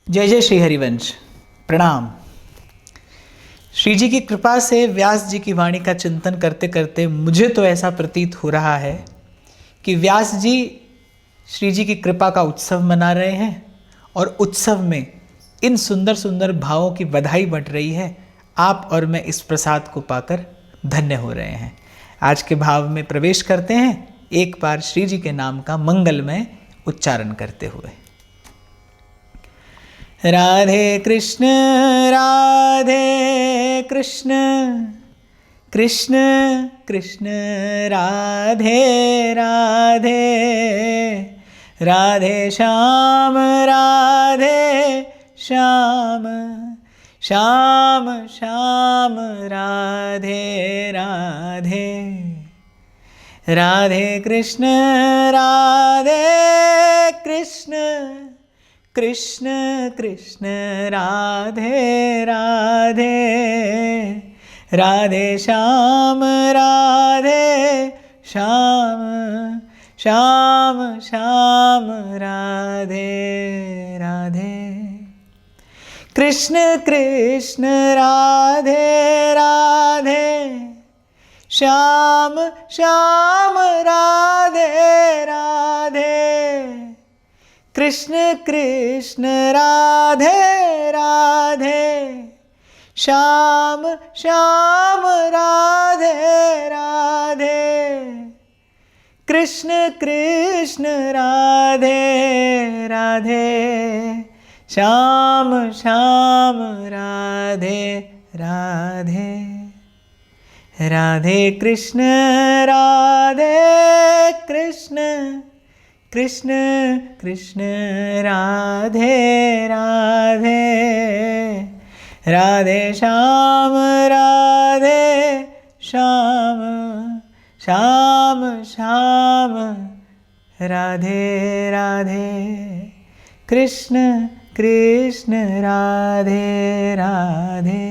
जय जय श्री हरिवंश। प्रणाम। श्री जी की कृपा से व्यास जी की वाणी का चिंतन करते करते मुझे तो ऐसा प्रतीत हो रहा है कि व्यास जी श्री जी की कृपा का उत्सव मना रहे हैं और उत्सव में इन सुंदर सुंदर भावों की बधाई बंट रही है। आप और मैं इस प्रसाद को पाकर धन्य हो रहे हैं। आज के भाव में प्रवेश करते हैं, एक बार श्री जी के नाम का मंगलमय उच्चारण करते हुए। राधे कृष्ण कृष्ण कृष्ण राधे राधे, राधे श्याम श्याम श्याम राधे राधे, राधे कृष्ण कृष्ण कृष्ण राधे राधे, राधे श्याम श्याम श्याम राधे राधे, कृष्ण कृष्ण राधे राधे, श्याम श्याम राधे राधे, कृष्ण कृष्ण राधे राधे, श्याम श्याम राधे राधे, कृष्ण कृष्ण राधे राधे, श्याम श्याम राधे राधे, राधे कृष्ण कृष्ण कृष्ण राधे राधे, राधे श्याम श्याम श्याम राधे राधे, कृष्ण कृष्ण राधे राधे,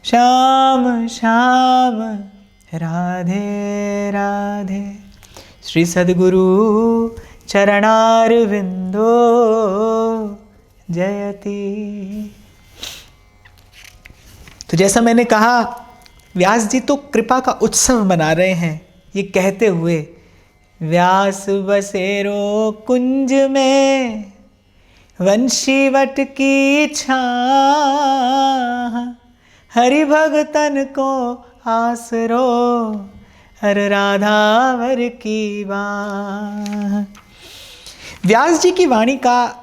श्याम श्याम राधे राधे। श्री सद्गुरु चरणारविंदो जयति। तो जैसा मैंने कहा, व्यास जी तो कृपा का उत्सव मना रहे हैं ये कहते हुए, व्यास बसेरो कुंज में वंशीवट की छाह, हरि भगतन को आसरो हर राधावर की बाह। व्यास जी की वाणी का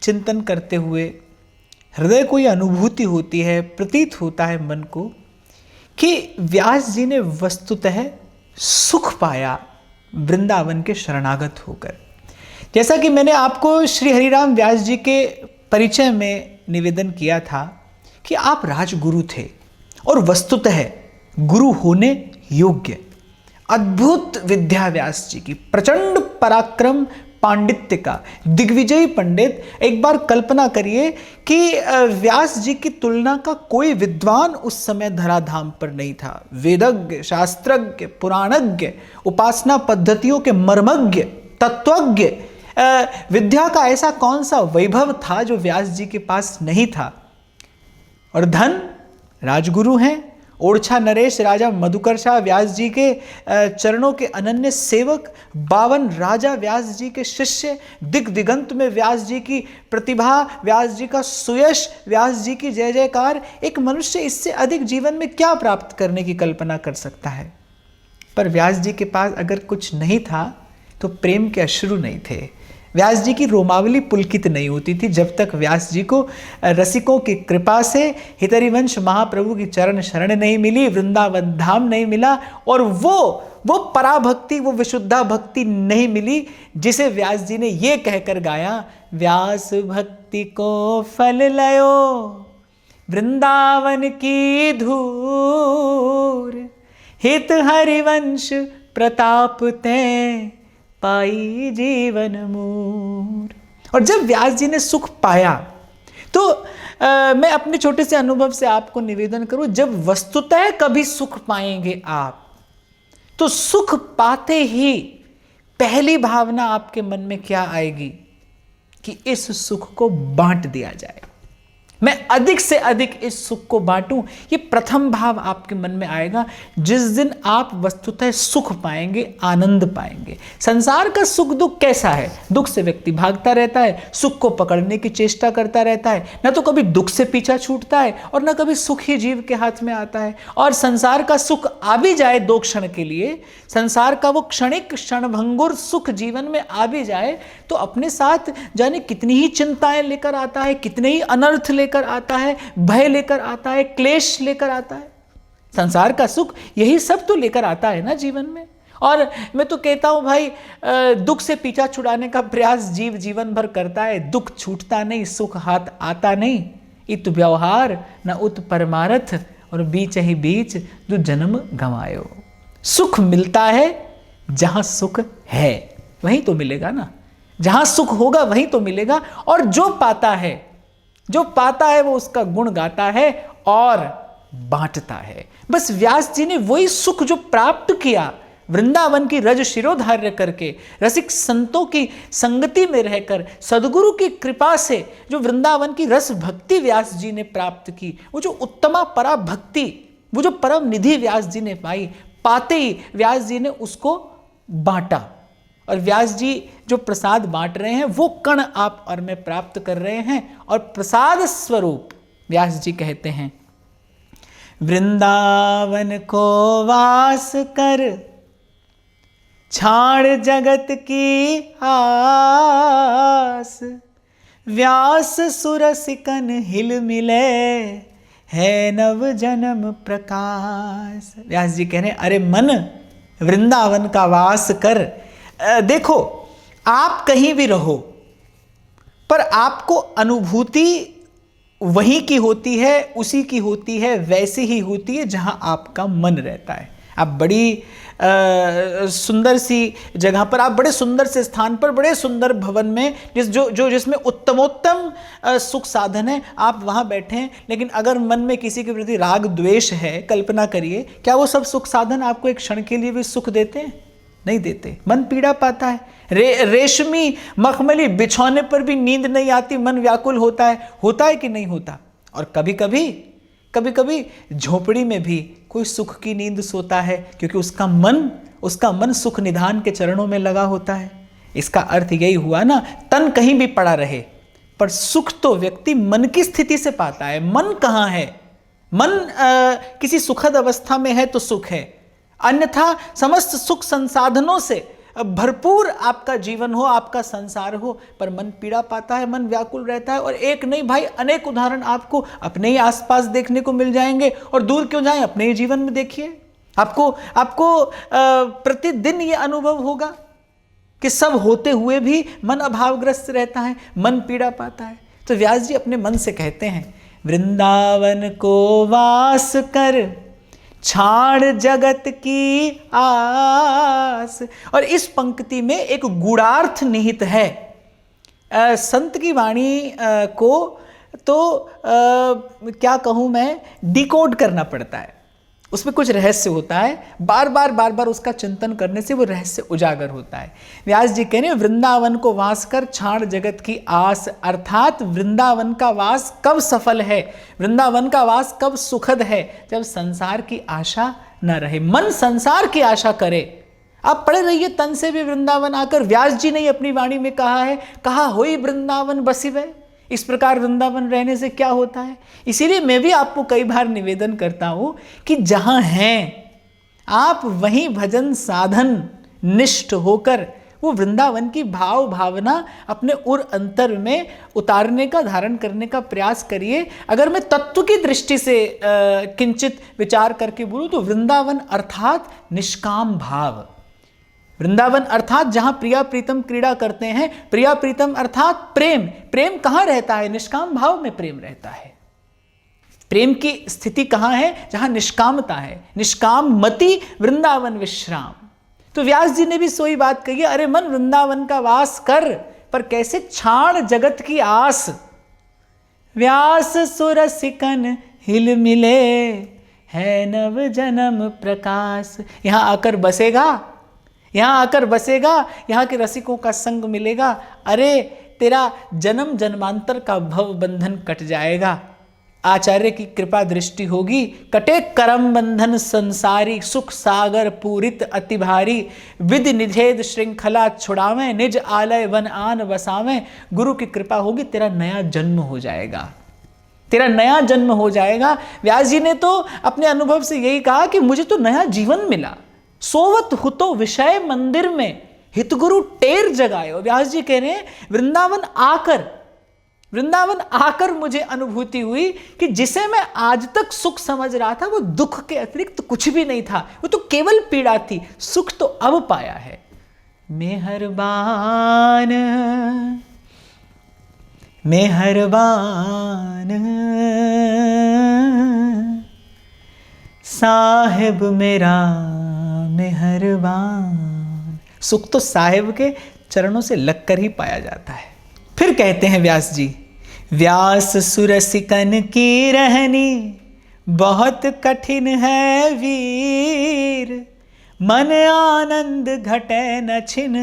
चिंतन करते हुए हृदय को यह अनुभूति होती है, प्रतीत होता है मन को कि व्यास जी ने वस्तुतः सुख पाया वृंदावन के शरणागत होकर। जैसा कि मैंने आपको श्री हरिराम व्यास जी के परिचय में निवेदन किया था कि आप राजगुरु थे और वस्तुतः गुरु होने योग्य। अद्भुत विद्या व्यास जी की, प्रचंड पराक्रम पांडित्य का दिग्विजयी पंडित। एक बार कल्पना करिए कि व्यास जी की तुलना का कोई विद्वान उस समय धराधाम पर नहीं था। वेदज्ञ, शास्त्रज्ञ, पुराणज्ञ, उपासना पद्धतियों के मर्मज्ञ, तत्वज्ञ, विद्या का ऐसा कौन सा वैभव था जो व्यास जी के पास नहीं था। और धन राजगुरु हैं, ओरछा नरेश राजा मधुकर शाह व्यास जी के चरणों के अनन्य सेवक, 52 राजा व्यास जी के शिष्य, दिग दिगंत में व्यास जी की प्रतिभा, व्यास जी का सुयश, व्यास जी की जय जयकार। एक मनुष्य इससे अधिक जीवन में क्या प्राप्त करने की कल्पना कर सकता है। पर व्यास जी के पास अगर कुछ नहीं था तो प्रेम के अश्रु नहीं थे। व्यास जी की रोमावली पुलकित नहीं होती थी जब तक व्यास जी को रसिकों की कृपा से हितरिवंश महाप्रभु की चरण शरण नहीं मिली, वृंदावन धाम नहीं मिला, और वो पराभक्ति, वो विशुद्धा भक्ति नहीं मिली जिसे व्यास जी ने ये कहकर गाया, व्यास भक्ति को फल लयो वृंदावन की धूर, हित हरिवंश प्रताप ते पाई जीवन मूर। और जब व्यास जी ने सुख पाया तो मैं अपने छोटे से अनुभव से आपको निवेदन करूं, जब वस्तुतः कभी सुख पाएंगे आप, तो सुख पाते ही पहली भावना आपके मन में क्या आएगी? कि इस सुख को बांट दिया जाए, मैं अधिक से अधिक इस सुख को बांटूं। ये प्रथम भाव आपके मन में आएगा जिस दिन आप वस्तुतः सुख पाएंगे, आनंद पाएंगे। संसार का सुख दुख कैसा है? दुख से व्यक्ति भागता रहता है, सुख को पकड़ने की चेष्टा करता रहता है, न तो कभी दुख से पीछा छूटता है और न कभी सुख ही जीव के हाथ में आता है। और संसार का सुख आ भी जाए 2 क्षण के लिए, संसार का वो क्षणिक क्षणभंगुर सुख जीवन में आ भी जाए तो अपने साथ जाने कितनी ही चिंताएं लेकर आता है, कितने ही अनर्थ लेकर आता है, भय लेकर आता है, क्लेश लेकर आता है। संसार का सुख यही सब तो लेकर आता है ना जीवन में। और मैं तो कहता हूं भाई, दुख से पीछा छुड़ाने का प्रयास जीव जीवन भर करता है, दुख छूटता नहीं, सुख हाथ आता नहीं। इत व्यवहार न उत परमारथ, और बीच ही बीच जो जन्म गंवायो। सुख मिलता है जहां सुख है, वहीं तो मिलेगा ना। जहां सुख होगा वहीं तो मिलेगा। और जो पाता है वो उसका गुण गाता है और बांटता है। बस व्यास जी ने वही सुख जो प्राप्त किया वृंदावन की रज शिरोधार्य करके, रसिक संतों की संगति में रहकर, सदगुरु की कृपा से जो वृंदावन की रस भक्ति व्यास जी ने प्राप्त की, वो जो उत्तमा परा भक्ति, वो जो परम निधि व्यास जी ने पाई, पाते ही व्यास जी ने उसको बांटा। और व्यास जी जो प्रसाद बांट रहे हैं वो कण आप और मैं प्राप्त कर रहे हैं। और प्रसाद स्वरूप व्यास जी कहते हैं, वृंदावन को वास कर छाड़ जगत की आस, व्यास सुरसिकन हिल मिले है नव जन्म प्रकाश। व्यास जी कह रहे हैं, अरे मन वृंदावन का वास कर। देखो, आप कहीं भी रहो पर आपको अनुभूति वहीं की होती है, उसी की होती है, वैसी ही होती है जहां आपका मन रहता है। आप बड़ी सुंदर सी जगह पर, आप बड़े सुंदर से स्थान पर, बड़े सुंदर भवन में, जिसमें उत्तमोत्तम सुख साधन है, आप वहां बैठे हैं, लेकिन अगर मन में किसी के प्रति राग द्वेष है, कल्पना करिए, क्या वो सब सुख साधन आपको एक क्षण के लिए भी सुख देते हैं? नहीं देते। मन पीड़ा पाता है। रेशमी मखमली बिछौने पर भी नींद नहीं आती, मन व्याकुल होता है कि नहीं होता? और कभी कभी झोपड़ी में भी कोई सुख की नींद सोता है, क्योंकि उसका मन सुख निधान के चरणों में लगा होता है। इसका अर्थ यही हुआ ना, तन कहीं भी पड़ा रहे पर सुख तो व्यक्ति मन की स्थिति से पाता है। मन कहाँ है? मन किसी सुखद अवस्था में है तो सुख है, अन्यथा समस्त सुख संसाधनों से भरपूर आपका जीवन हो, आपका संसार हो, पर मन पीड़ा पाता है, मन व्याकुल रहता है। और एक नहीं भाई, अनेक उदाहरण आपको अपने ही आसपास देखने को मिल जाएंगे। और दूर क्यों जाएं, अपने ही जीवन में देखिए, आपको प्रतिदिन ये अनुभव होगा कि सब होते हुए भी मन अभावग्रस्त रहता है, मन पीड़ा पाता है। तो व्यास जी अपने मन से कहते हैं, वृंदावन को वास कर छाड़ जगत की आस। और इस पंक्ति में एक गूढ़ार्थ निहित है। संत की वाणी को तो क्या कहूँ मैं, डिकोड करना पड़ता है। उसमें कुछ रहस्य होता है, बार बार उसका चिंतन करने से वो रहस्य उजागर होता है। व्यास जी कह रहे हैं, वृंदावन को वास कर छाड़ जगत की आस, अर्थात वृंदावन का वास कब सफल है, वृंदावन का वास कब सुखद है, जब संसार की आशा न रहे। मन संसार की आशा करे। आप पढ़े रहिए, तन से भी वृंदावन आकर। व्यास जी ने अपनी वाणी में कहा है, कहा होई वृंदावन बसिवे। इस प्रकार वृंदावन रहने से क्या होता है? इसीलिए मैं भी आपको कई बार निवेदन करता हूं कि जहां हैं आप वहीं भजन साधन निष्ठ होकर वो वृंदावन की भाव भावना अपने उर अंतर में उतारने का, धारण करने का प्रयास करिए। अगर मैं तत्व की दृष्टि से किंचित विचार करके बोलूं तो वृंदावन अर्थात निष्काम भाव, वृंदावन अर्थात जहां प्रिया प्रीतम क्रीड़ा करते हैं, प्रिया प्रीतम अर्थात प्रेम। प्रेम कहां रहता है? निष्काम भाव में प्रेम रहता है। प्रेम की स्थिति कहां है? जहां निष्कामता है। निष्काम मति वृंदावन विश्राम। तो व्यास जी ने भी सोई बात कही है, अरे मन वृंदावन का वास कर, पर कैसे? छाड़ जगत की आस, व्यास सुरसिकन हिल मिले है नव जन्म प्रकाश। यहां आकर बसेगा, यहाँ के रसिकों का संग मिलेगा। अरे तेरा जन्म जन्मांतर का भव बंधन कट जाएगा। आचार्य की कृपा दृष्टि होगी, कटे करम बंधन संसारी, सुख सागर पूरित अति भारी, विधि निषेध श्रृंखला छुड़ावें, निज आलय वन आन बसावें। गुरु की कृपा होगी, तेरा नया जन्म हो जाएगा, तेरा नया जन्म हो जाएगा। व्यास जी ने तो अपने अनुभव से यही कहा कि मुझे तो नया जीवन मिला। सोवत हुतो विषय मंदिर में, हितगुरु टेर जगायो। व्यास जी कह रहे हैं वृंदावन आकर मुझे अनुभूति हुई कि जिसे मैं आज तक सुख समझ रहा था वो दुख के अतिरिक्त कुछ भी नहीं था, वो तो केवल पीड़ा थी। सुख तो अब पाया है। मेहरबान मेहरबान साहिब मेरा मेहरबान। सुख तो साहिब के चरणों से लगकर ही पाया जाता है। फिर कहते हैं व्यास जी, व्यास सुरसिकन की रहनी बहुत कठिन है वीर, मन आनंद घटे न छिन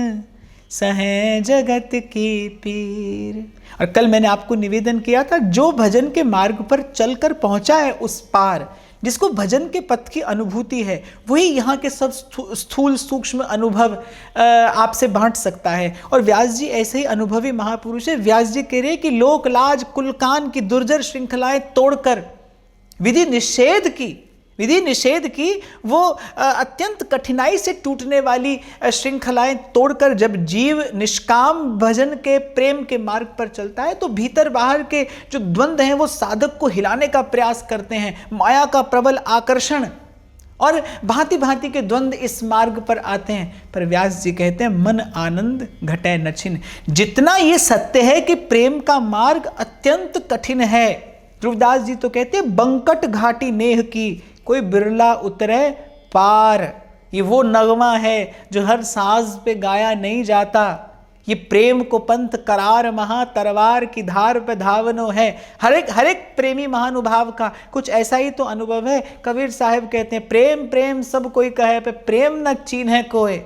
सहे जगत की पीर। और कल मैंने आपको निवेदन किया था, जो भजन के मार्ग पर चलकर पहुंचा है उस पार, जिसको भजन के पथ की अनुभूति है, वही यहाँ के सब स्थूल सूक्ष्म अनुभव आपसे बांट सकता है। और व्यास जी ऐसे ही अनुभवी महापुरुष है। व्यास जी कह रहे हैं कि लोक लाज कुलकान की दुर्जर श्रृंखलाएं तोड़कर विधि निषेध की वो अत्यंत कठिनाई से टूटने वाली श्रृंखलाएं तोड़कर जब जीव निष्काम भजन के प्रेम के मार्ग पर चलता है, तो भीतर बाहर के जो द्वंद्व हैं वो साधक को हिलाने का प्रयास करते हैं। माया का प्रबल आकर्षण और भांति भांति के द्वंद्व इस मार्ग पर आते हैं। पर व्यास जी कहते हैं मन आनंद घटे न छिन। जितना ये सत्य है कि प्रेम का मार्ग अत्यंत कठिन है, ध्रुवदास जी तो कहते हैं बंकट घाटी नेह की कोई बिरला उतरे पार। ये वो नगमा है जो हर साज पे गाया नहीं जाता। ये प्रेम को पंथ करार महा तरवार की धार पे धावनो है। हर एक प्रेमी महानुभाव का कुछ ऐसा ही तो अनुभव है। कबीर साहब कहते हैं प्रेम प्रेम सब कोई कहे पे प्रेम न चीन्हे कोय,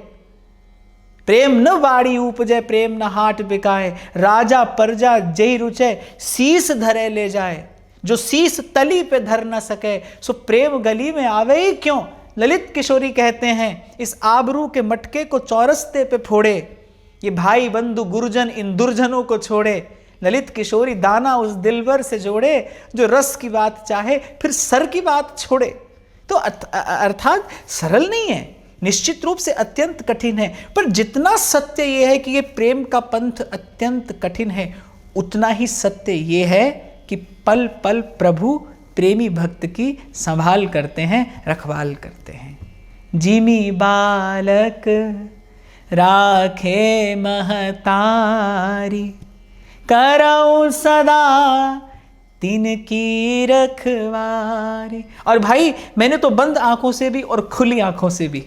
प्रेम न वाड़ी उपजे प्रेम न हाट बिकाए, राजा प्रजा जय रुचे शीस धरे ले जाए, जो शीस तली पे धर न सके सो प्रेम गली में आवे ही क्यों। ललित किशोरी कहते हैं इस आबरू के मटके को चौरस्ते पे फोड़े, ये भाई बंधु गुरुजन इन दुर्जनों को छोड़े। ललित किशोरी दाना उस दिलबर से जोड़े, जो रस की बात चाहे फिर सर की बात छोड़े। तो अर्थात सरल नहीं है, निश्चित रूप से अत्यंत कठिन है। पर जितना सत्य ये है कि ये प्रेम का पंथ अत्यंत कठिन है, उतना ही सत्य ये है कि पल पल प्रभु प्रेमी भक्त की संभाल करते हैं, रखवाल करते हैं। जिमी बालक राखे महतारी, करऊं सदा तिनकी रखवारी। और भाई मैंने तो बंद आंखों से भी और खुली आंखों से भी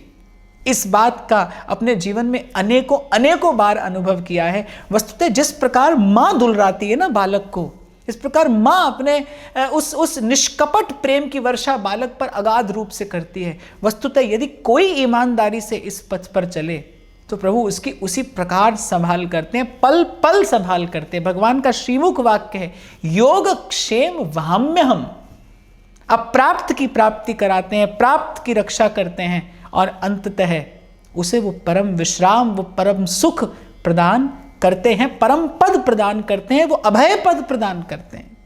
इस बात का अपने जीवन में अनेकों बार अनुभव किया है। वस्तुतः जिस प्रकार माँ दुलराती है ना बालक को, इस प्रकार माँ अपने उस निष्कपट प्रेम की वर्षा बालक पर अगाध रूप से करती है। वस्तुतः यदि कोई ईमानदारी से इस पथ पर चले तो प्रभु उसकी उसी प्रकार संभाल करते हैं, पल पल संभाल करते हैं। भगवान का श्रीमुख वाक्य है, योग क्षेम वाम्य हम। अप्राप्त की प्राप्ति कराते हैं, प्राप्त की रक्षा करते हैं और अंततः उसे वो परम विश्राम, वो परम सुख प्रदान करते हैं, परम पद प्रदान करते हैं, वो अभय पद प्रदान करते हैं।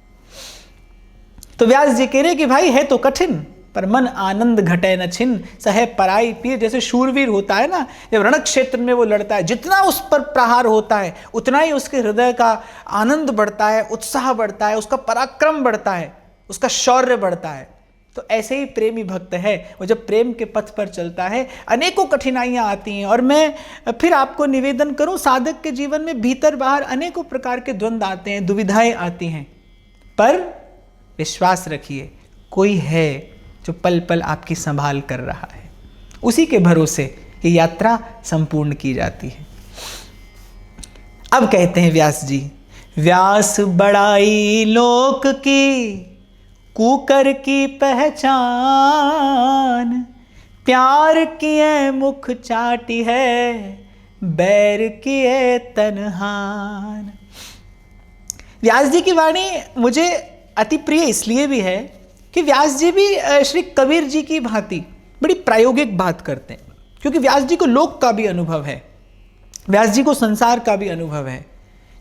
तो व्यास जी कह रहे कि भाई है तो कठिन, पर मन आनंद घटे न छिन सहे पराई पीर। जैसे शूरवीर होता है ना, जब रण क्षेत्र में वो लड़ता है, जितना उस पर प्रहार होता है उतना ही उसके हृदय का आनंद बढ़ता है, उत्साह बढ़ता है, उसका पराक्रम बढ़ता है, उसका शौर्य बढ़ता है। तो ऐसे ही प्रेमी भक्त है, वो जब प्रेम के पथ पर चलता है अनेकों कठिनाइयाँ आती हैं। और मैं फिर आपको निवेदन करूं, साधक के जीवन में भीतर बाहर अनेकों प्रकार के द्वंद्व आते हैं, दुविधाएं आती हैं, पर विश्वास रखिए कोई है जो पल पल आपकी संभाल कर रहा है। उसी के भरोसे ये यात्रा संपूर्ण की जाती है। अब कहते हैं व्यास जी, व्यास बड़ाई लोक की कुकर की पहचान, प्यार किए मुख चाटी है बैर किए तनहान। व्यास जी की वाणी मुझे अति प्रिय इसलिए भी है कि व्यास जी भी श्री कबीर जी की भांति बड़ी प्रायोगिक बात करते हैं, क्योंकि व्यास जी को लोक का भी अनुभव है, व्यास जी को संसार का भी अनुभव है।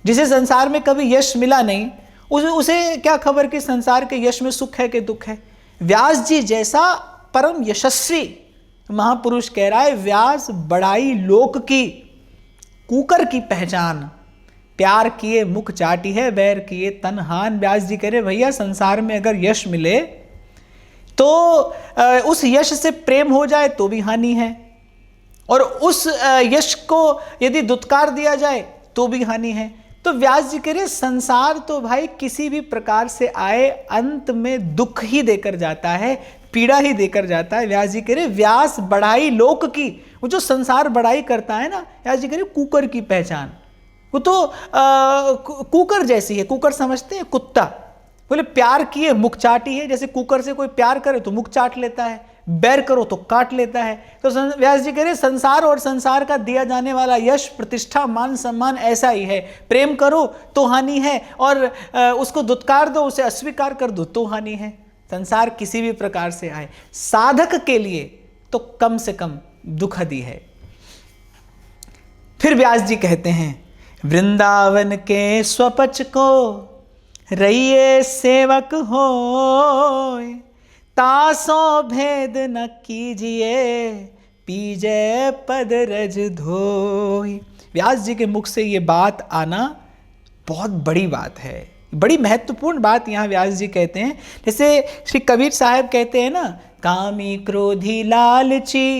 जिसे संसार में कभी यश मिला नहीं उसे क्या खबर कि संसार के यश में सुख है कि दुख है। व्यास जी जैसा परम यशस्वी महापुरुष कह रहा है, व्यास बड़ाई लोक की, कूकर की पहचान, प्यार किए मुख चाटी है, बैर किए तन हान। व्यास जी कह रहे भैया संसार में अगर यश मिले तो उस यश से प्रेम हो जाए तो भी हानि है, और उस यश को यदि दुत्कार दिया जाए तो भी हानि है। तो व्यास जी कह रहे संसार तो भाई किसी भी प्रकार से आए अंत में दुख ही देकर जाता है, पीड़ा ही देकर जाता है। व्यास जी कह रहे व्यास बड़ाई लोक की, वो जो संसार बड़ाई करता है ना, व्यास जी कह रहे कुकर की पहचान, वो तो कुकर जैसी है। कुकर समझते हैं, कुत्ता। बोले प्यार किए मुख चाटी है, जैसे कुकर से कोई प्यार करे तो मुख चाट लेता है, बैर करो तो काट लेता है। तो व्यास जी कह रहे संसार और संसार का दिया जाने वाला यश प्रतिष्ठा मान सम्मान ऐसा ही है, प्रेम करो तो हानि है और उसको दुत्कार दो, उसे अस्वीकार कर दो तो हानि है। संसार किसी भी प्रकार से आए साधक के लिए तो कम से कम दुखद ही है। फिर व्यास जी कहते हैं वृंदावन के स्वपच को रहिए सेवक होय, तासों भेद न कीजिए पीजे पद रज धोय। व्यास जी के मुख से ये बात आना बहुत बड़ी बात है, बड़ी महत्वपूर्ण बात यहाँ व्यास जी कहते हैं। जैसे श्री कबीर साहब कहते हैं ना, कामी क्रोधी लालची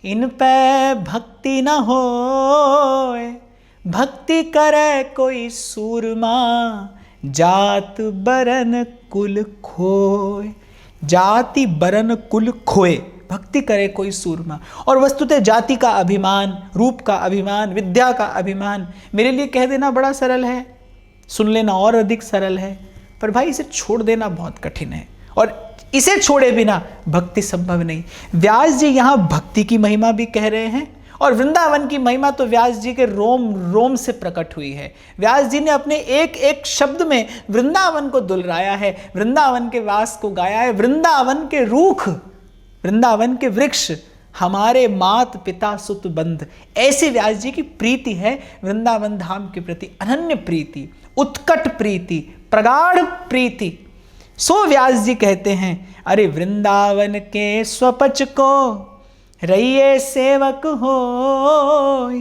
इन पे भक्ति न होय, भक्ति करे कोई सूरमा जात बरन कुल खोए। जाति बरन कुल खोए, भक्ति करे कोई सूरमा। और वस्तुतः जाति का अभिमान, रूप का अभिमान, विद्या का अभिमान मेरे लिए कह देना बड़ा सरल है, सुन लेना और अधिक सरल है, पर भाई इसे छोड़ देना बहुत कठिन है, और इसे छोड़े बिना भक्ति संभव नहीं। व्यास जी यहाँ भक्ति की महिमा भी कह रहे हैं, और वृंदावन की महिमा तो व्यास जी के रोम रोम से प्रकट हुई है। व्यास जी ने अपने एक एक शब्द में वृंदावन को दुलराया है, वृंदावन के वास को गाया है। वृंदावन के रूख, वृंदावन के वृक्ष हमारे मात पिता सुत बंध, ऐसी व्यास जी की प्रीति है वृंदावन धाम के प्रति, अनन्य प्रीति, उत्कट प्रीति, प्रगाढ़ प्रीति। सो व्यास जी कहते हैं अरे वृंदावन के स्वपच को रहिए सेवक होय,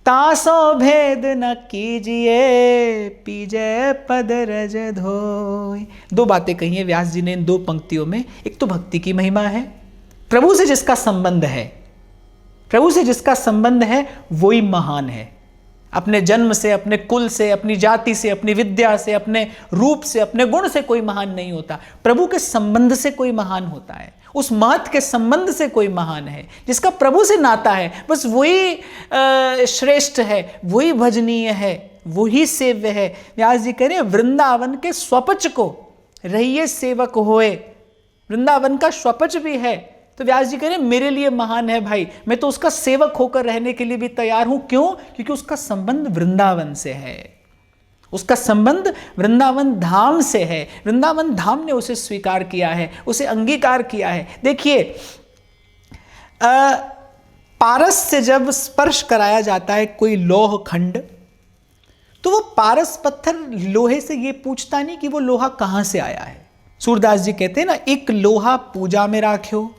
तासों भेद न कीजिए पीजे पद रज धोय। दो बातें कही हैं व्यास जी ने इन दो पंक्तियों में। एक तो भक्ति की महिमा है, प्रभु से जिसका संबंध है, प्रभु से जिसका संबंध है वही महान है। अपने जन्म से, अपने कुल से, अपनी जाति से, अपनी विद्या से, अपने रूप से, अपने गुण से कोई महान नहीं होता। प्रभु के संबंध से कोई महान होता है, उस महत के संबंध से कोई महान है। जिसका प्रभु से नाता है बस वही श्रेष्ठ है, वही भजनीय है, वही सेव्य है। व्यास जी कह रहे हैं वृंदावन के स्वपच को रहिए सेवक होए। वृंदावन का स्वपच भी है, तो व्यास जी कह रहे हैं मेरे लिए महान है भाई, मैं तो उसका सेवक होकर रहने के लिए भी तैयार हूं। क्यों? क्योंकि उसका संबंध वृंदावन से है, उसका संबंध वृंदावन धाम से है। वृंदावन धाम ने उसे स्वीकार किया है, उसे अंगीकार किया है। देखिए पारस से जब स्पर्श कराया जाता है कोई लौह खंड, तो वो पारस पत्थर लोहे से ये पूछता नहीं कि वो लोहा कहां से आया है। सूरदास जी कहते हैं ना, एक लोहा पूजा में राख्यो,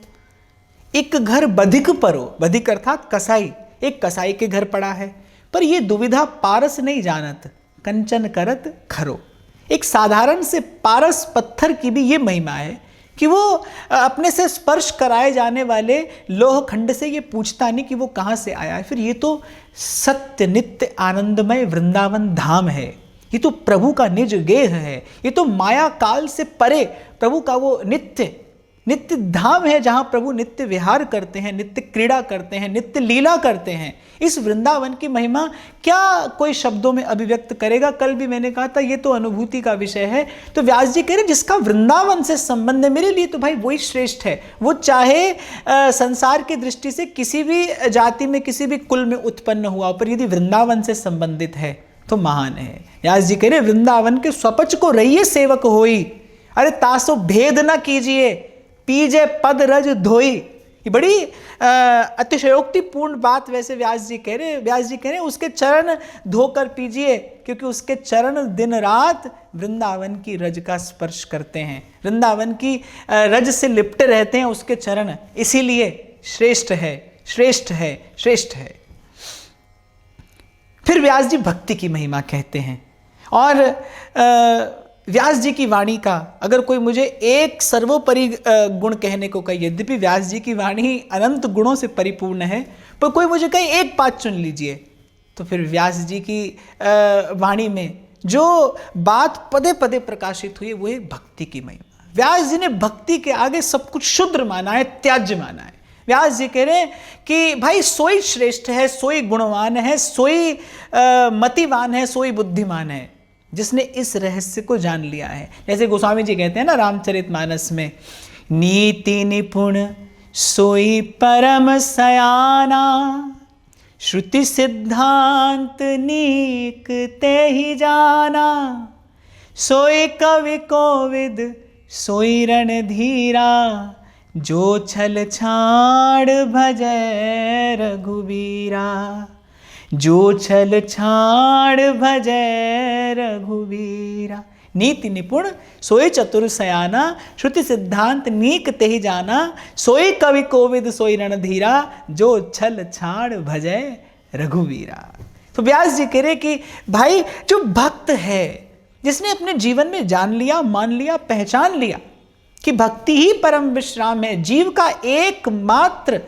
एक घर बधिक परो। बधिक अर्थात कसाई, एक कसाई के घर पड़ा है, पर ये दुविधा पारस नहीं जानत, कंचन करत खरो। एक साधारण से पारस पत्थर की भी ये महिमा है कि वो अपने से स्पर्श कराए जाने वाले लोह खंड से ये पूछता नहीं कि वो कहाँ से आया है। फिर ये तो सत्य नित्य आनंदमय वृंदावन धाम है, ये तो प्रभु का निज गेह है, ये तो माया काल से परे प्रभु का वो नित्य नित्य धाम है, जहाँ प्रभु नित्य विहार करते हैं, नित्य क्रीड़ा करते हैं, नित्य लीला करते हैं। इस वृंदावन की महिमा क्या कोई शब्दों में अभिव्यक्त करेगा। कल भी मैंने कहा था ये तो अनुभूति का विषय है। तो व्यास जी कह रहे जिसका वृंदावन से संबंध है, मेरे लिए तो भाई वही श्रेष्ठ है। वो चाहे संसार की दृष्टि से किसी भी जाति में, किसी भी कुल में उत्पन्न हुआ, पर यदि वृंदावन से संबंधित है तो महान है। व्यास जी कह रहे वृंदावन के स्वपच को रहिए सेवक होई, अरे तासो भेद न कीजिए, पीजे पद रज धोई। ये बड़ी अतिशयोक्तिपूर्ण बात वैसे व्यास जी कह रहे उसके चरण धोकर पीजिए, क्योंकि उसके चरण दिन रात वृंदावन की रज का स्पर्श करते हैं, वृंदावन की रज से लिपटे रहते हैं उसके चरण, इसीलिए श्रेष्ठ है, श्रेष्ठ है, श्रेष्ठ है। फिर व्यास जी भक्ति की महिमा कहते हैं, और व्यास जी की वाणी का अगर कोई मुझे एक सर्वोपरि गुण कहने को कहे, यद्यपि व्यास जी की वाणी अनंत गुणों से परिपूर्ण है, पर कोई मुझे कहे एक बात चुन लीजिए, तो फिर व्यास जी की वाणी में जो बात पदे पदे प्रकाशित हुई वो है भक्ति की महिमा। व्यास जी ने भक्ति के आगे सब कुछ शुद्र माना है, त्याज्य माना है। व्यास जी कह रहे हैं कि भाई सोई श्रेष्ठ है, सोई गुणवान है, सोई मतिवान है, सोई बुद्धिमान है, जिसने इस रहस्य को जान लिया है। जैसे गोस्वामी जी कहते हैं ना रामचरितमानस में, नीति निपुण सोई परम सयाना, श्रुति सिद्धांत नीक ते ही जाना, सोई कवि कोविद सोई रणधीरा, जो छल छाड़ भजै रघुबीरा, जो छल छाड़ भजै रघुबीरा। नीति निपुण सोई चतुर सयाना, श्रुति सिद्धांत नीक तेहि जाना, सोई कवि कोविद सोई रणधीरा, जो छल छाड़ भजै रघुबीरा। तो व्यास जी कह रहे कि भाई जो भक्त है, जिसने अपने जीवन में जान लिया, मान लिया, पहचान लिया कि भक्ति ही परम विश्राम है, जीव का एकमात्र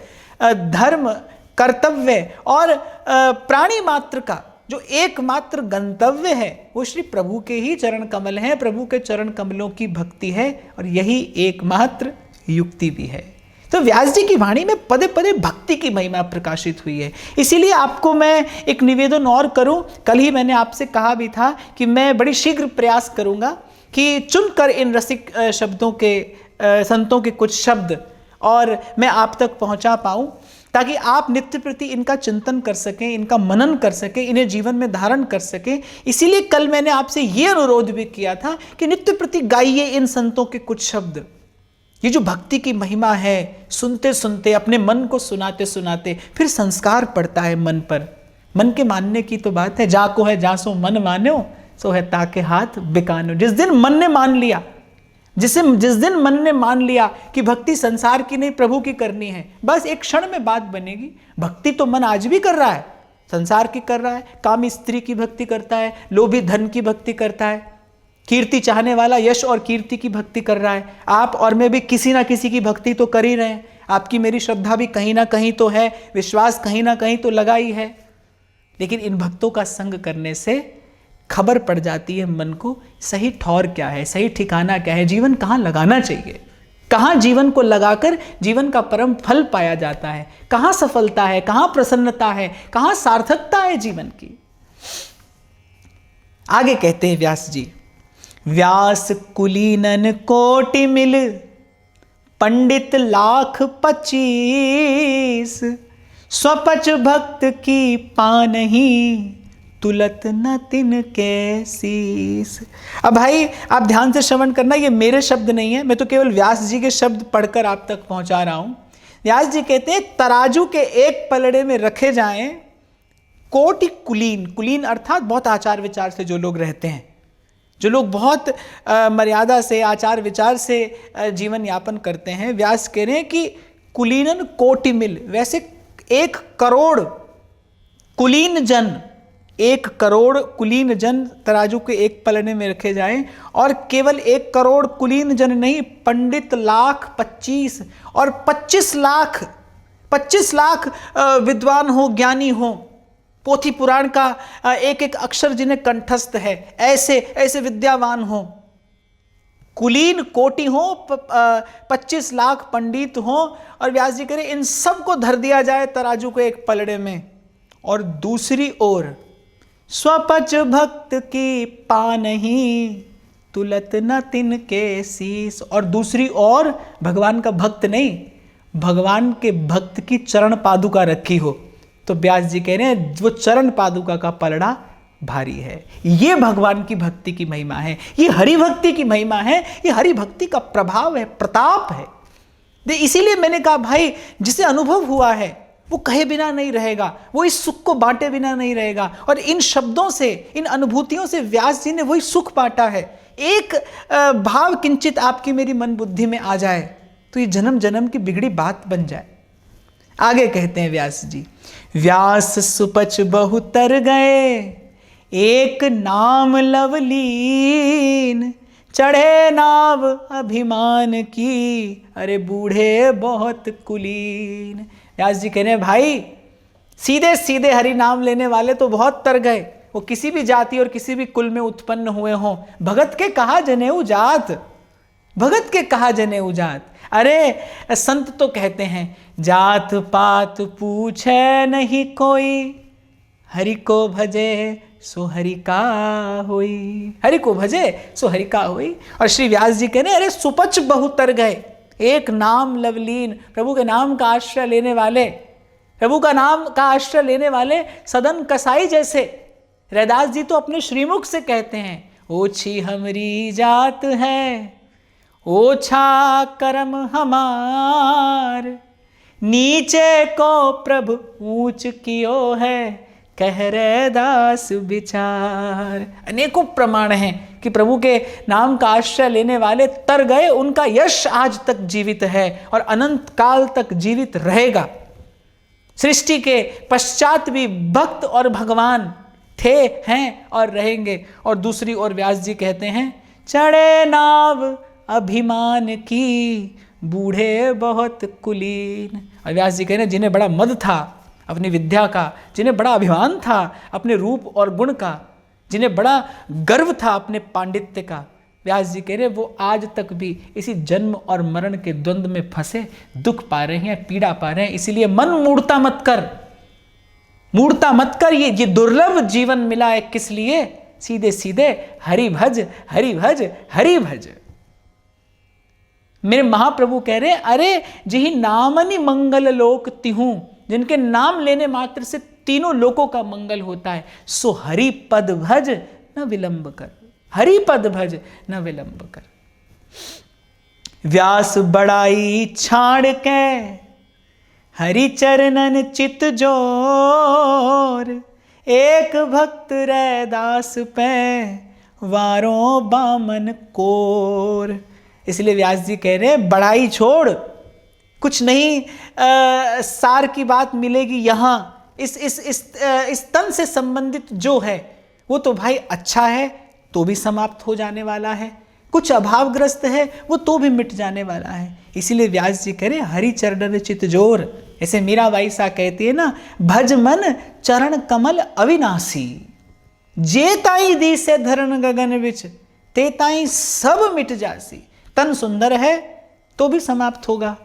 धर्म, कर्तव्य और प्राणी मात्र का जो एकमात्र गंतव्य है वो श्री प्रभु के ही चरण कमल हैं, प्रभु के चरण कमलों की भक्ति है, और यही एकमात्र युक्ति भी है। तो व्यास जी की वाणी में पदे पदे भक्ति की महिमा प्रकाशित हुई है। इसीलिए आपको मैं एक निवेदन और करूं, कल ही मैंने आपसे कहा भी था कि मैं बड़ी शीघ्र प्रयास करूंगा कि चुनकर इन रसिक शब्दों के संतों के कुछ शब्द और मैं आप तक पहुंचा पाऊं, ताकि आप नित्य प्रति इनका चिंतन कर सकें, इनका मनन कर सकें, इन्हें जीवन में धारण कर सकें। इसीलिए कल मैंने आपसे ये अनुरोध भी किया था कि नित्य प्रति गाइए इन संतों के कुछ शब्द। ये जो भक्ति की महिमा है, सुनते सुनते, अपने मन को सुनाते सुनाते फिर संस्कार पड़ता है मन पर। मन के मानने की तो बात है, जाको है जासो मन मान्यो, सो है ताके हाथ बिकानो। जिस दिन मन ने मान लिया, जिस दिन मन ने मान लिया कि भक्ति संसार की नहीं प्रभु की करनी है, बस एक क्षण में बात बनेगी। भक्ति तो मन आज भी कर रहा है, संसार की कर रहा है, कामी स्त्री की भक्ति करता है, लोभी धन की भक्ति करता है, कीर्ति चाहने वाला यश और कीर्ति की भक्ति कर रहा है। आप और मैं भी किसी ना किसी की भक्ति तो कर ही रहे हैं। आपकी मेरी श्रद्धा भी कहीं ना कहीं तो है, विश्वास कहीं ना कहीं तो लगा ही है। लेकिन इन भक्तों का संग करने से खबर पड़ जाती है मन को, सही ठौर क्या है, सही ठिकाना क्या है, जीवन कहाँ लगाना चाहिए, कहाँ जीवन को लगाकर जीवन का परम फल पाया जाता है, कहाँ सफलता है, कहाँ प्रसन्नता है, कहाँ सार्थकता है जीवन की। आगे कहते हैं व्यास जी, व्यास कुलीनन कोटि मिल, पंडित लाख 25, स्वपच भक्त की पानही, तुलत न तिन के शीस। अब भाई आप ध्यान से श्रवण करना, ये मेरे शब्द नहीं है, मैं तो केवल व्यास जी के शब्द पढ़कर आप तक पहुंचा रहा हूं। व्यास जी कहते हैं तराजू के एक पलड़े में रखे जाएं कोटि कुलीन, कुलीन अर्थात बहुत आचार विचार से जो लोग रहते हैं, जो लोग बहुत मर्यादा से, आचार विचार से जीवन यापन करते हैं। व्यास कह रहे हैं कि कुलीनन कोटि मिल, वैसे 1 करोड़ कुलीन जन, 1 करोड़ कुलीन जन तराजू के एक पलड़े में रखे जाएं, और केवल 1 करोड़ कुलीन जन नहीं, पंडित लाख 25 और 25 लाख विद्वान हो, ज्ञानी हो, पोथी पुराण का एक एक अक्षर जिन्हें कंठस्थ है, ऐसे विद्यावान हो, कुलीन कोटि हो, 25 लाख पंडित हो, और व्यास जी कह रहे इन सबको धर दिया जाए तराजू के एक पलड़े में। और दूसरी ओर स्वपच भक्त की पानही, तुलत न तिन के शीस, और दूसरी ओर भगवान का भक्त नहीं, भगवान के भक्त की चरण पादुका रखी हो। तो व्यास जी कह रहे हैं वो चरण पादुका का पलड़ा भारी है। ये भगवान की भक्ति की महिमा है, ये हरि भक्ति की महिमा है, ये हरि भक्ति का प्रभाव है, प्रताप है। इसीलिए मैंने कहा भाई, जिसे अनुभव हुआ है वो कहे बिना नहीं रहेगा, वो इस सुख को बांटे बिना नहीं रहेगा। और इन शब्दों से, इन अनुभूतियों से व्यास जी ने वही सुख बांटा है। एक भाव किंचित आपकी मेरी मन बुद्धि में आ जाए तो ये जन्म जन्म की बिगड़ी बात बन जाए। आगे कहते हैं व्यास जी, व्यास सुपच बहु तर गए, एक नाम लवलीन, चढ़े नाव अभिमान की, अरे बूढ़े बहुत कुलीन। व्यास जी कह रहे हैं भाई, सीधे सीधे हरि नाम लेने वाले तो बहुत तर गए, वो किसी भी जाति और किसी भी कुल में उत्पन्न हुए हों। भगत के कहा जनेऊ जात, भगत के कहा जनेऊ जात। अरे संत तो कहते हैं, जात पात पूछे नहीं कोई, हरि को भजे सो हरि का होई, हरि को भजे सो हरि का होई। और श्री व्यास जी कह रहे अरे सुपच बहु तर गए, एक नाम लवलीन, प्रभु के नाम का आश्रय लेने वाले, प्रभु का नाम का आश्रय लेने वाले सदन कसाई जैसे। रैदास जी तो अपने श्रीमुख से कहते हैं, ओछी हमरी जात है, ओछा कर्म हमार, नीचे को प्रभु ऊंच कियो है, कह रैदास विचार। अनेकों प्रमाण हैं कि प्रभु के नाम का आश्रय लेने वाले तर गए, उनका यश आज तक जीवित है और अनंत काल तक जीवित रहेगा। सृष्टि के पश्चात भी भक्त और भगवान थे, हैं और रहेंगे। और दूसरी ओर व्यास जी कहते हैं, चढ़े नाव अभिमान की, बूढ़े बहुत कुलीन। और व्यास जी कह रहे हैं जिन्हें बड़ा मद था अपनी विद्या का, जिन्हें बड़ा अभिमान था अपने रूप और गुण का, जिन्हें बड़ा गर्व था अपने पांडित्य का, व्यास जी कह रहे वो आज तक भी इसी जन्म और मरण के द्वंद्व में फंसे दुख पा रहे हैं, पीड़ा पा रहे हैं। इसीलिए मन मूढ़ता मत कर, मूढ़ता मत कर। ये दुर्लभ जीवन मिला है किस लिए? सीधे सीधे हरि भज, हरि भज, हरि भज। मेरे महाप्रभु कह रहे अरे जिहि नामनि मंगल लोक तिहूं, जिनके नाम लेने मात्र से तीनों लोकों का मंगल होता है, सो हरि पद भज न विलंब कर, हरि पद भज न विलंब कर। व्यास बड़ाई छाड़ के हरि चरणन चित जोर, एक भक्त रैदास पे वारों बामन कोर। इसलिए व्यास जी कह रहे हैं बड़ाई छोड़, कुछ नहीं सार की बात मिलेगी यहाँ। इस तन से संबंधित जो है वो तो भाई अच्छा है तो भी समाप्त हो जाने वाला है, कुछ अभावग्रस्त है वो तो भी मिट जाने वाला है। इसीलिए व्यास जी कह रहे हरि चरण चित जोर। ऐसे मीराबाई सा कहती है ना, भज मन चरण कमल अविनाशी, जे ताई दी से धरण गगन विच, ते ताई सब मिट जासी। तन सुंदर है तो भी समाप्त होगा,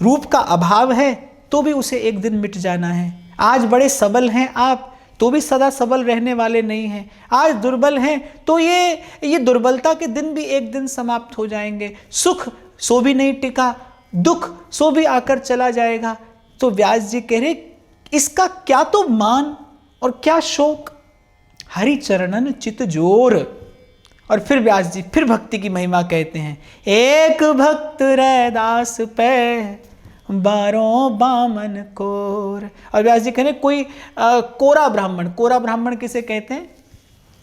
रूप का अभाव है तो भी उसे एक दिन मिट जाना है। आज बड़े सबल हैं आप तो भी सदा सबल रहने वाले नहीं हैं, आज दुर्बल हैं तो ये दुर्बलता के दिन भी एक दिन समाप्त हो जाएंगे। सुख सो भी नहीं टिका, दुख सो भी आकर चला जाएगा। तो व्यास जी कह रहे इसका क्या तो मान और क्या शोक, हरि चरणन चित जोर। और फिर व्यास जी फिर भक्ति की महिमा कहते हैं, एक भक्त रैदास पे बारों बामन कोर। और व्यास जी कह रहे कोई कोरा ब्राह्मण, कोरा ब्राह्मण किसे कहते हैं?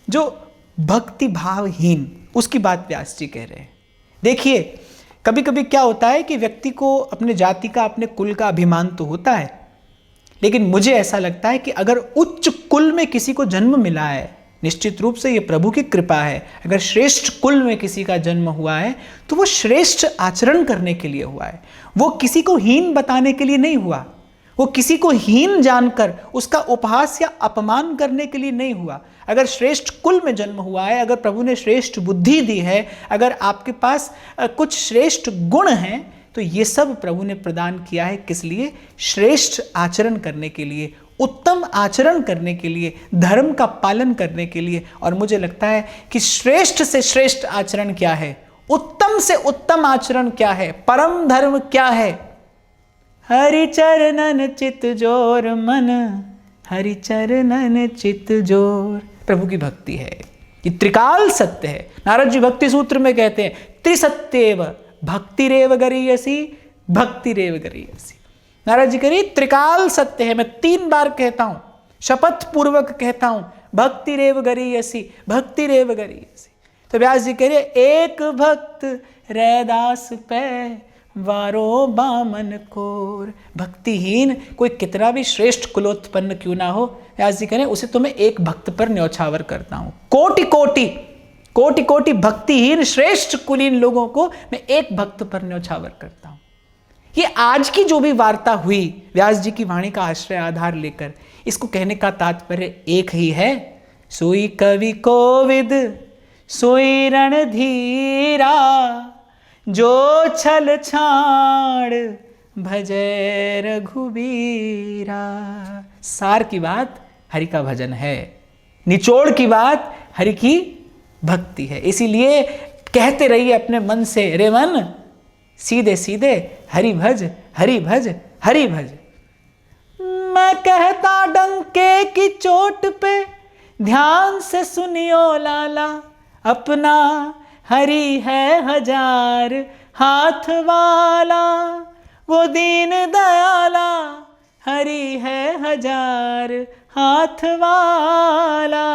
जो भक्ति भावहीन, उसकी बात व्यास जी कह रहे हैं। देखिए कभी कभी क्या होता है कि व्यक्ति को अपने जाति का, अपने कुल का अभिमान तो होता है, लेकिन मुझे ऐसा लगता है कि अगर उच्च कुल में किसी को जन्म मिला है, निश्चित रूप से ये प्रभु की कृपा है। अगर श्रेष्ठ कुल में किसी का जन्म हुआ है तो वो श्रेष्ठ आचरण करने के लिए हुआ है, वो किसी को हीन बताने के लिए नहीं हुआ, वो किसी को हीन जानकर उसका उपहास या अपमान करने के लिए नहीं हुआ। अगर श्रेष्ठ कुल में जन्म हुआ है, अगर प्रभु ने श्रेष्ठ बुद्धि दी है, अगर आपके पास कुछ श्रेष्ठ गुण हैं, तो ये सब प्रभु ने प्रदान किया है किस लिए? श्रेष्ठ आचरण करने के लिए, उत्तम आचरण करने के लिए, धर्म का पालन करने के लिए। और मुझे लगता है कि श्रेष्ठ से श्रेष्ठ आचरण क्या है, उत्तम से उत्तम आचरण क्या है, परम धर्म क्या है? हरि चरणन चित जोर मन हरि चरणन चित जोर। प्रभु की भक्ति है, ये त्रिकाल सत्य है। नारद जी भक्ति सूत्र में कहते हैं त्रिसत्येव भक्तिरेव गरीयसी, भक्तिरेव गरीयसी। नारद जी कह रहे त्रिकाल सत्य है, मैं 3 बार कहता हूं, शपथ पूर्वक कहता हूं, भक्तिरेव गरीयसी, भक्तिरेव गरीयसी। तो व्यास जी कह रहे एक भक्त रैदास पे वारो बामन कोर। भक्तिहीन कोई कितना भी श्रेष्ठ कुलोत्पन्न क्यों ना हो, व्यास जी कह रहे उसे तो मैं एक भक्त पर न्यौछावर करता हूं। कोटि कोटि कोटि कोटि भक्तिहीन श्रेष्ठ कुलीन लोगों को मैं एक भक्त पर न्यौछावर करता हूं। ये आज की जो भी वार्ता हुई व्यास जी की वाणी का आश्रय आधार लेकर, इसको कहने का तात्पर्य एक ही है, सोई कवि कोविद सोई रणधीरा, जो छल छाड़ भजै रघुबीरा। सार की बात हरि का भजन है, निचोड़ की बात हरि की भक्ति है। इसीलिए कहते रहिए अपने मन से, रे मन सीधे सीधे हरि भज हरि भज हरि भज। मैं कहता डंके की चोट पे ध्यान से सुनियो लाला, अपना हरि है 1000 हाथ वाला, वो दीन दयाला हरि है 1000 हाथ वाला।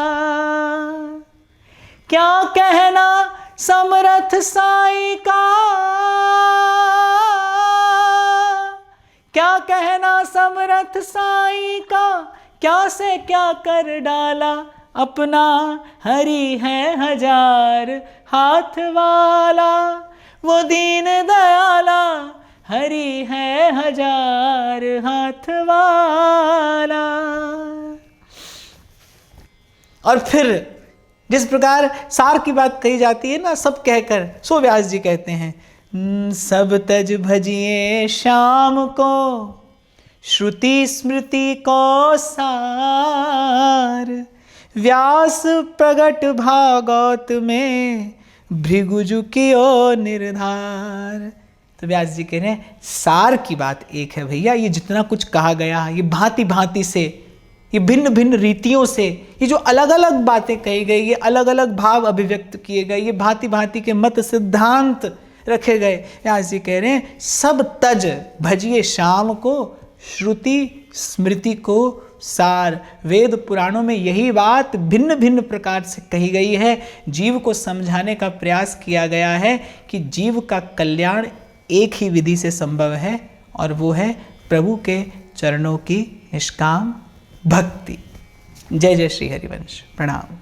क्या कहना समरथ साईं का, क्या कहना समरथ साईं का, क्या से क्या कर डाला, अपना हरि है 1000 हाथ वाला, वो दीन दयाला हरि है 1000 हाथ वाला। और फिर जिस प्रकार सार की बात कही जाती है ना, सब कहकर, सो व्यास जी कहते हैं सब तज भजिए श्याम को, श्रुति स्मृति को सार, व्यास प्रगट भागवत में भृगुजु कियो निर्धार। तो व्यास जी कह रहे हैं सार की बात एक है भैया, ये जितना कुछ कहा गया, ये भांति भांति से, ये भिन्न भिन्न रीतियों से, ये जो अलग अलग बातें कही गई, ये अलग अलग भाव अभिव्यक्त किए गए, ये भांति भांति के मत सिद्धांत रखे गए। व्यास जी कह रहे हैं सब तज भजिए शाम को, श्रुति स्मृति को सार। वेद पुराणों में यही बात भिन्न भिन्न प्रकार से कही गई है। जीव को समझाने का प्रयास किया गया है कि जीव का कल्याण एक ही विधि से संभव है, और वो है प्रभु के चरणों की निष्काम भक्ति। जय जय श्री हरिवंश। प्रणाम।